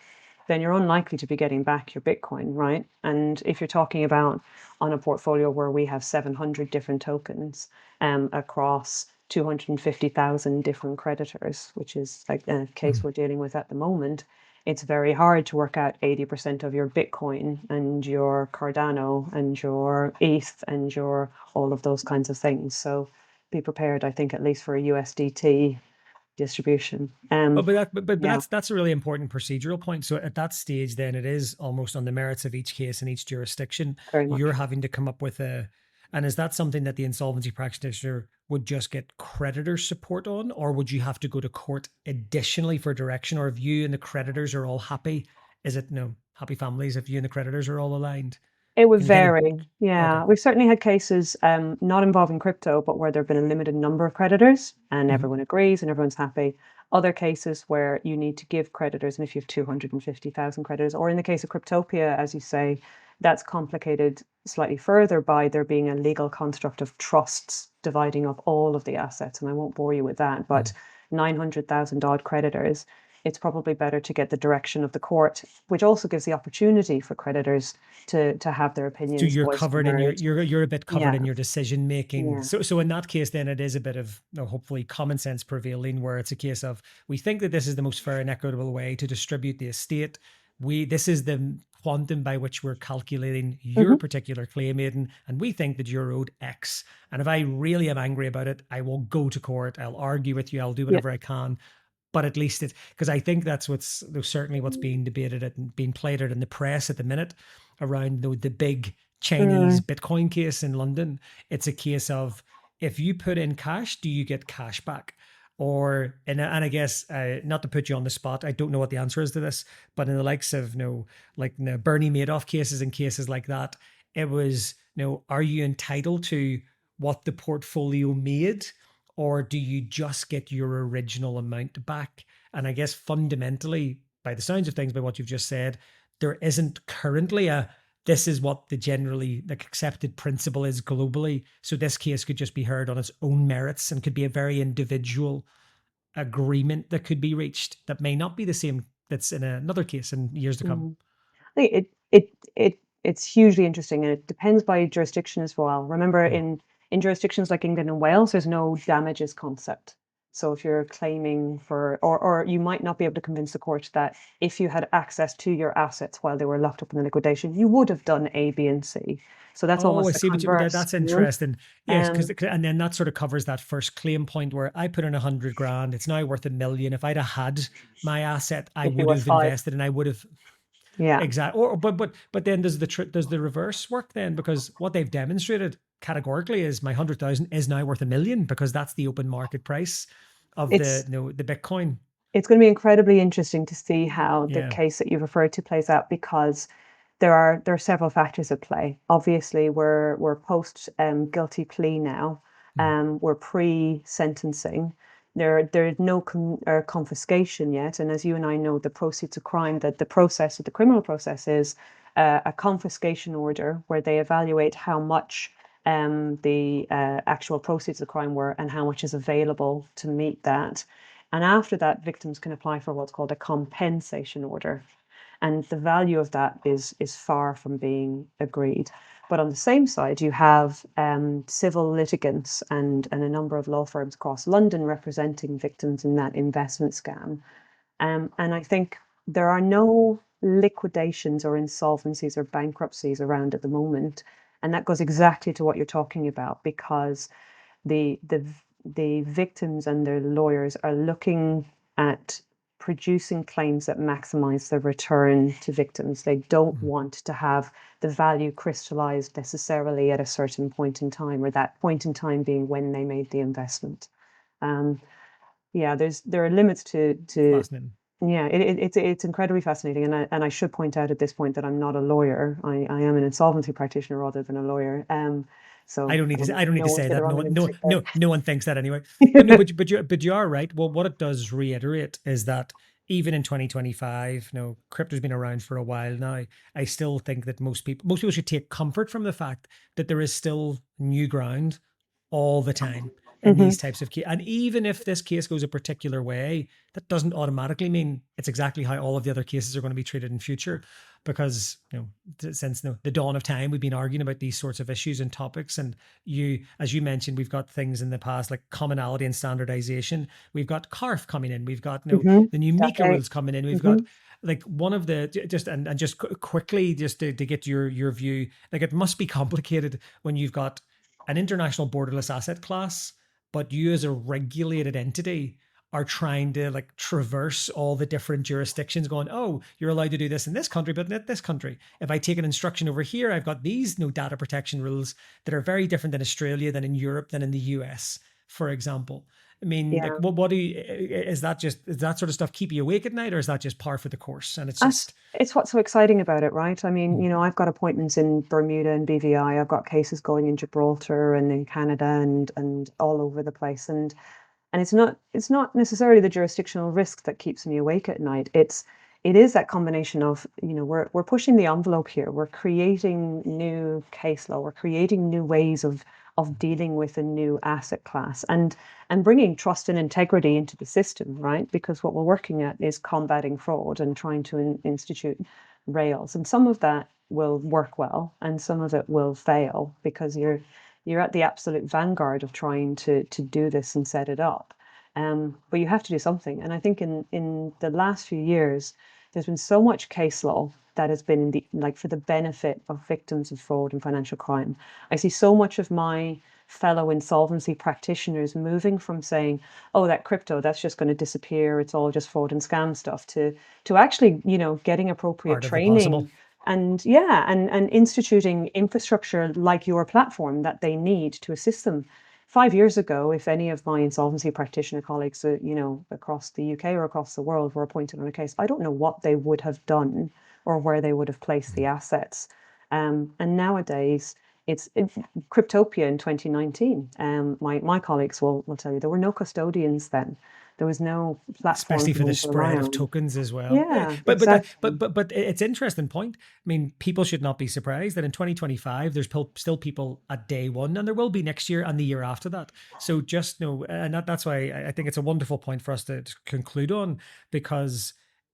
then you're unlikely to be getting back your Bitcoin, right? And if you're talking about on a portfolio where we have 700 different tokens across 250,000 different creditors, which is like a case we're dealing with at the moment, it's very hard to work out 80% of your Bitcoin and your Cardano and your ETH and your all of those kinds of things. So be prepared, I think, at least for a USDT distribution. Yeah, That's a really important procedural point. So at that stage, then it is almost on the merits of each case in each jurisdiction. very You're much. having to come up with and is that something that the insolvency practitioner would just get creditor support on, or would you have to go to court additionally for direction? Or if you and the creditors are all happy, is it no happy families if you and the creditors are all aligned? It would Can you kind of vary. okay? Yeah. We've certainly had cases, not involving crypto, but where there have been a limited number of creditors and Mhm. everyone agrees and everyone's happy. Other cases where you need to give creditors, and if you have 250,000 creditors, or in the case of Cryptopia, as you say, that's complicated slightly further by there being a legal construct of trusts dividing up all of the assets. And I won't bore you with that, but 900,000 odd creditors, it's probably better to get the direction of the court, which also gives the opportunity for creditors to have their So opinions you're voiced and covered in heard. you're a bit covered Yeah, in your decision making. yeah. So in that case, then it is a bit of hopefully common sense prevailing, where it's a case of we think that this is the most fair and equitable way to distribute the estate. This is the quantum by which we're calculating your Hmm. particular claim, Aidan, and we think that you're owed X. And if I really am angry about it, I will go to court. I'll argue with you. I'll do Yeah. whatever I can. But at least it's because I think that's certainly what's being debated and being played out in the press at the minute around the big Chinese Mm, Bitcoin case in London. It's a case of if you put in cash, do you get cash back? Or and I guess not to put you on the spot, I don't know what the answer is to this, but in the likes of like the Bernie Madoff cases and cases like that, it was are you entitled to what the portfolio made, or do you just get your original amount back? And I guess fundamentally, by the sounds of things, by what you've just said, there isn't currently a this is what the generally like accepted principle is globally. So this case could just be heard on its own merits and could be a very individual agreement that could be reached that may not be the same that's in another case in years to come. mm. I think it's hugely interesting, and it depends by jurisdiction as well. Remember, Hmm. in jurisdictions like England and Wales, there's no damages concept. So if you're claiming for, or you might not be able to convince the court that if you had access to your assets while they were locked up in the liquidation, you would have done A, B, and C. So that's Oh, I almost the see what you converse, that's you know? interesting. Yes, because Um, and then that sort of covers that first claim point where I put in 100 grand, it's now worth 1 million. If I'd have had my asset, I it'd be would worth have five. invested and I would have Yeah. exactly. Or but then does the reverse work then? Because what they've demonstrated categorically is my 100,000 is now worth 1 million because that's the open market price of the It's the Bitcoin. it's going to be incredibly interesting to see how the Yeah. case that you've referred to plays out because there are several factors at play. Obviously, we're post guilty plea now. Mm. We're pre-sentencing. There's no confiscation yet, and as you and I know, the proceeds of crime, that the process of the criminal process is a confiscation order where they evaluate how much the actual proceeds of the crime were and how much is available to meet that. And after that, victims can apply for what's called a compensation order, and the value of that is far from being agreed. But on the same side, you have civil litigants and a number of law firms across London representing victims in that investment scam. And I think there are no liquidations or insolvencies or bankruptcies around at the moment. And that goes exactly to what you're talking about, because the the the victims and their lawyers are looking at producing claims that maximize the return to victims. They don't Mm. want to have the value crystallized necessarily at a certain point in time, or that point in time being when they made the investment. Um, yeah, there are limits to Fascinating. yeah, it's incredibly fascinating, and I should point out at this point that I'm not a lawyer. I am an insolvency practitioner rather than a lawyer. I So don't need to. I don't need no to one's say get the that. wrong No end one, of the no, stick no, there. no one thinks that anyway. But no, but you are right. Well, what it does reiterate is that even in 2025, crypto's been around for a while now. I still think that most people should take comfort from the fact that there is still new ground all the time in Hmm. these types of cases. And even if this case goes a particular way, that doesn't automatically mean it's exactly how all of the other cases are going to be treated in future. Because since the dawn of time, we've been arguing about these sorts of issues and topics. And as you mentioned, we've got things in the past like commonality and standardization. We've got CARF coming in. We've got Hmm. the new MiCA Decade. rules coming in. We've Hmm. got like one of the just quickly just to get your view. Like it must be complicated when you've got an international borderless asset class, but you as a regulated entity are trying to like traverse all the different jurisdictions going, oh, you're allowed to do this in this country, but not this country. If I take an instruction over here, I've got these no data protection rules that are very different in Australia, than in Europe, than in the US, for example. I mean, like Yeah. what do you, is that sort of stuff keep you awake at night, or is that just par for the course? And it's That's just, it's what's so exciting about it, right? I mean, hmm, I've got appointments in Bermuda and BVI. I've got cases going in Gibraltar and in Canada and all over the place. And it's not necessarily the jurisdictional risk that keeps me awake at night. It is that combination of, we're pushing the envelope here. We're creating new case law. We're creating new ways of dealing with a new asset class, and bringing trust and integrity into the system, right? Because what we're working at is combating fraud and trying to institute rails. And some of that will work well, and some of it will fail because you're at the absolute vanguard of trying to do this and set it up. But you have to do something. And I think in the last few years, there's been so much case law that has been like for the benefit of victims of fraud and financial crime. I see so much of my fellow insolvency practitioners moving from saying, "Oh, that crypto, that's just going to disappear. It's all just fraud and scam stuff," to actually, getting appropriate art of the possible. training and yeah, and instituting infrastructure like your platform that they need to assist them. 5 years ago, if any of my insolvency practitioner colleagues, across the UK or across the world were appointed on a case, I don't know what they would have done or where they would have placed the assets. And nowadays, it's Cryptopia in 2019. My colleagues will tell you there were no custodians then. There was no platform Especially for for the them to rely spread of on. tokens as well. Yeah, But exactly. it's interesting point. I mean, people should not be surprised that in 2025 there's still people at day one, and there will be next year and the year after that. So just know, and that's why I think it's a wonderful point for us to conclude on, because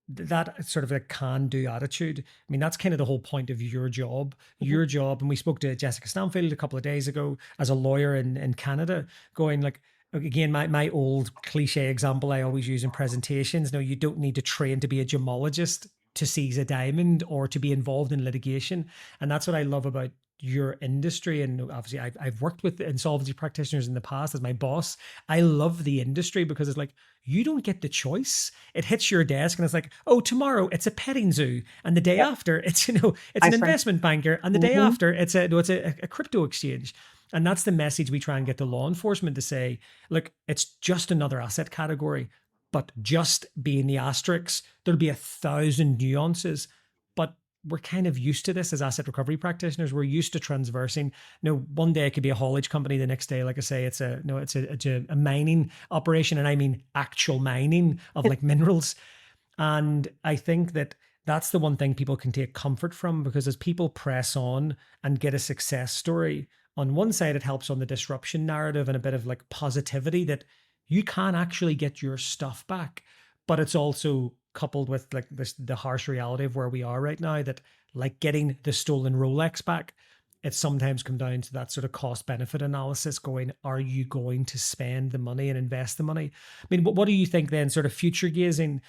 that sort of a can do attitude. I mean, that's kind of the whole point of your job. Mhm. Your job, and we spoke to Jessica Stanfield a couple of days ago as a lawyer in Canada, going like, again, my old cliche example I always use in presentations. No, you don't need to train to be a gemologist to seize a diamond or to be involved in litigation. And that's what I love about your industry. And obviously I've worked with insolvency practitioners in the past as my boss. I love the industry because it's like, you don't get the choice. It hits your desk and it's like, oh, tomorrow it's a petting zoo, and the day Yep, after it's it's an iceberg. investment banker, and the day Hmm. after it's a crypto exchange. And that's the message we try and get to law enforcement to say, look, it's just another asset category, but just being the asterisks, there'll be 1,000 nuances. But we're kind of used to this as asset recovery practitioners. We're used to transversing. One day it could be a haulage company, the next day, like I say, it's a mining operation, and I mean actual mining of like minerals. And I think that that's the one thing people can take comfort from, because as people press on and get a success story, on one side, it helps on the disruption narrative and a bit of like positivity that you can actually get your stuff back. But it's also coupled with like the harsh reality of where we are right now, that like getting the stolen Rolex back, it sometimes come down to that sort of cost benefit analysis going, are you going to spend the money and invest the money? I mean, what do you think then, sort of future gazing,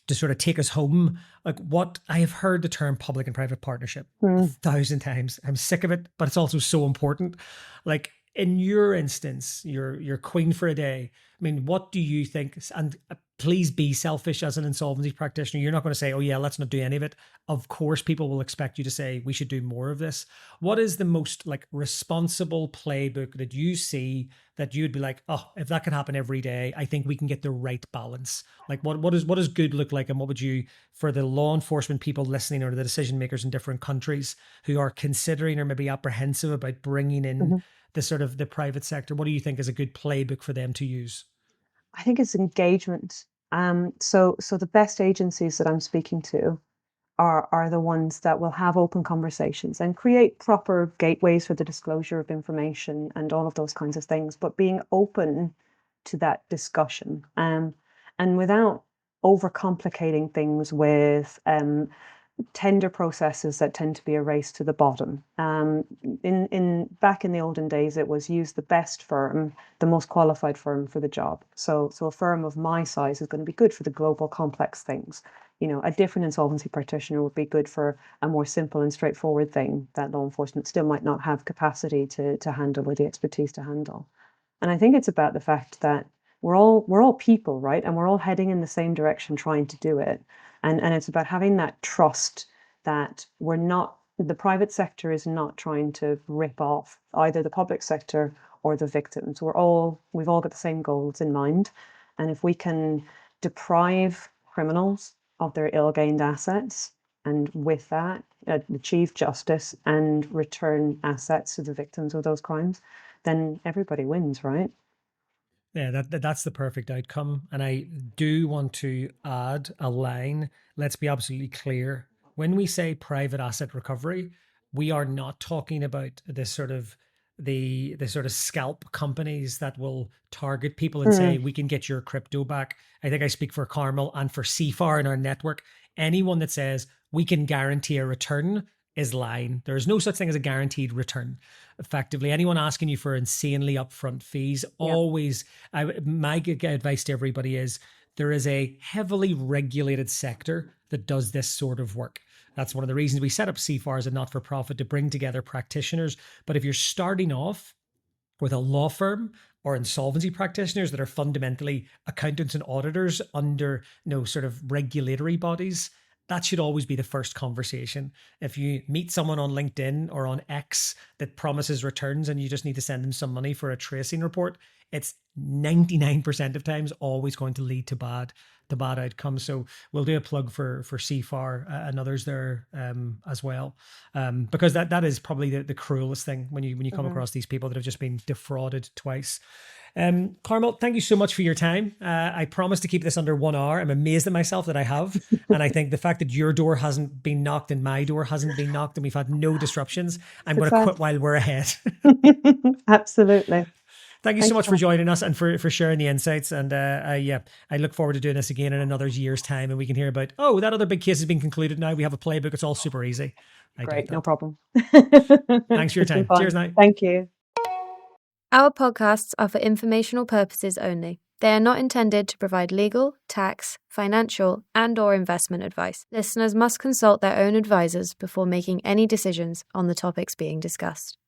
to sort of take us home? Like, what I have heard the term public and private partnership 1,000 times. I'm sick of it, but it's also so important. Like in your instance, you're queen for a day. I mean, what do you think? And please be selfish as an insolvency practitioner. You're not going to say, oh yeah, let's not do any of it. Of course, people will expect you to say, we should do more of this. What is the most like responsible playbook that you see that you'd be like, oh, if that could happen every day, I think we can get the right balance? Like what does good look like? And what would you, for the law enforcement people listening, or the decision makers in different countries who are considering or maybe apprehensive about bringing in the sort of the private sector, what do you think is a good playbook for them to use? I think it's engagement. So the best agencies that I'm speaking to are the ones that will have open conversations and create proper gateways for the disclosure of information and all of those kinds of things, but being open to that discussion, and without overcomplicating things with tender processes that tend to be a race to the bottom. In back in the olden days, it was use the best firm, the most qualified firm for the job. So a firm of my size is going to be good for the global complex things. A different insolvency practitioner would be good for a more simple and straightforward thing that law enforcement still might not have capacity to handle, or the expertise to handle. And I think it's about the fact that we're all people, right? And we're all heading in the same direction trying to do it. And it's about having that trust that the private sector is not trying to rip off either the public sector or the victims. We've all got the same goals in mind. And if we can deprive criminals of their ill-gained assets, and with that, achieve justice and return assets to the victims of those crimes, then everybody wins, right? Yeah, that's the perfect outcome. And I do want to add a line. Let's be absolutely clear. When we say private asset recovery, we are not talking about this sort of the sort of scalp companies that will target people and say, we can get your crypto back. I think I speak for Carmel and for CFAR in our network. Anyone that says we can guarantee a return is lying. There is no such thing as a guaranteed return. Effectively, anyone asking you for insanely upfront fees, always, my advice to everybody is, there is a heavily regulated sector that does this sort of work. That's one of the reasons we set up CFAR as a not-for-profit, to bring together practitioners. But if you're starting off with a law firm or insolvency practitioners that are fundamentally accountants and auditors under sort of regulatory bodies, that should always be the first conversation. If you meet someone on LinkedIn or on X that promises returns and you just need to send them some money for a tracing report, it's 99% of times always going to lead to bad outcomes. So we'll do a plug for CFAR and others there as well, because that is probably the cruelest thing when you come across these people that have just been defrauded twice. Carmel, thank you so much for your time. I promise to keep this under 1 hour. I'm amazed at myself that I have. And I think the fact that your door hasn't been knocked and my door hasn't been knocked and we've had no disruptions, I'm going to quit while we're ahead. Absolutely. Thank you so much for joining us and for sharing the insights. And I look forward to doing this again in another year's time, and we can hear about, that other big case has been concluded now. We have a playbook. It's all super easy. Great, no problem. Thanks for your time. Cheers now. Thank you. Our podcasts are for informational purposes only. They are not intended to provide legal, tax, financial, and/or investment advice. Listeners must consult their own advisors before making any decisions on the topics being discussed.